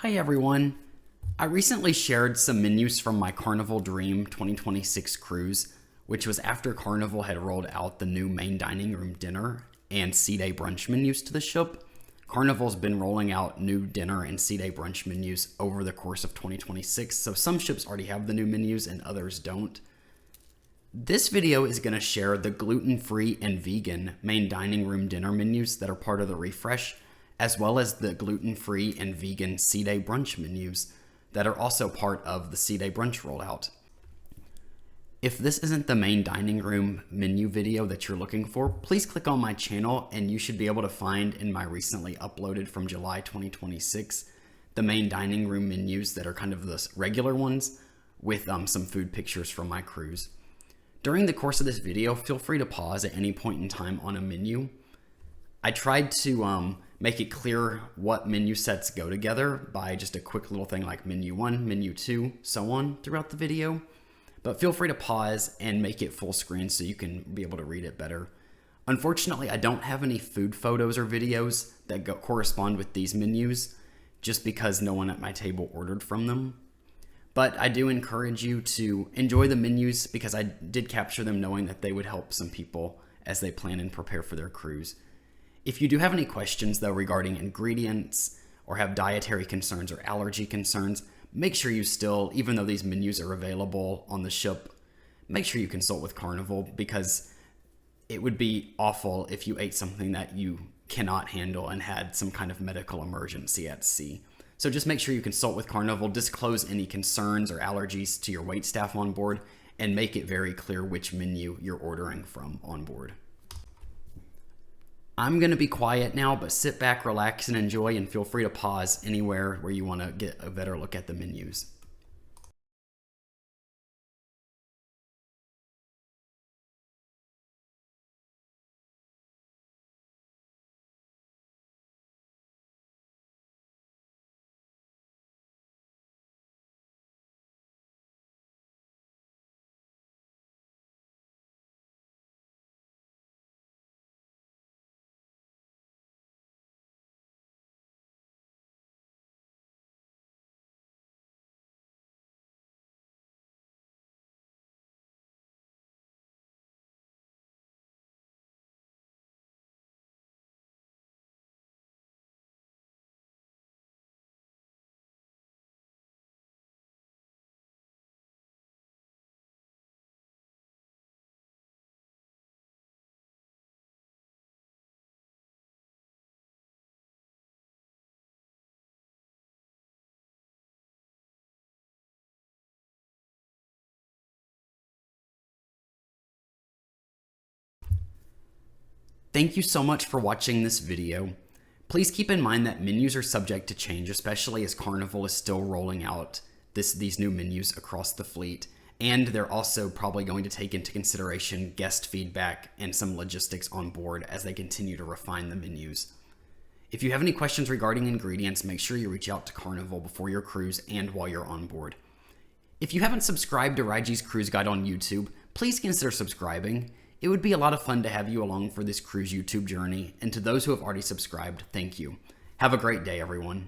Hi everyone. I recently shared some menus from my Carnival Dream 2026 cruise, which was after Carnival had rolled out the new main dining room dinner and Sea Day Brunch menus to the ship. Carnival's been rolling out new dinner and Sea Day Brunch menus over the course of 2026, so some ships already have the new menus and others don't. This video is going to share the gluten-free and vegan main dining room dinner menus that are part of the refresh, as well as the gluten-free and vegan Sea Day Brunch menus that are also part of the Sea Day Brunch rollout. If this isn't the main dining room menu video that you're looking for, please click on my channel and you should be able to find in my recently uploaded from July 2026 the main dining room menus that are kind of the regular ones with some food pictures from my cruise. During the course of this video, feel free to pause at any point in time on a menu. I tried to make it clear what menu sets go together by just a quick little thing like menu 1, menu 2, so on throughout the video. But feel free to pause and make it full screen so you can be able to read it better. Unfortunately, I don't have any food photos or videos that correspond with these menus just because no one at my table ordered from them. But I do encourage you to enjoy the menus because I did capture them knowing that they would help some people as they plan and prepare for their cruise. If you do have any questions though regarding ingredients or have dietary concerns or allergy concerns, make sure you still, even though these menus are available on the ship, make sure you consult with Carnival because it would be awful if you ate something that you cannot handle and had some kind of medical emergency at sea. So just make sure you consult with Carnival, disclose any concerns or allergies to your waitstaff on board, and make it very clear which menu you're ordering from on board. I'm going to be quiet now, but sit back, relax, and enjoy, and feel free to pause anywhere where you want to get a better look at the menus. Thank you so much for watching this video. Please keep in mind that menus are subject to change, especially as Carnival is still rolling out these new menus across the fleet. And they're also probably going to take into consideration guest feedback and some logistics on board as they continue to refine the menus. If you have any questions regarding ingredients, make sure you reach out to Carnival before your cruise and while you're on board. If you haven't subscribed to Raiji's Cruise Guide on YouTube, please consider subscribing. It would be a lot of fun to have you along for this cruise YouTube journey, and to those who have already subscribed, thank you. Have a great day, everyone.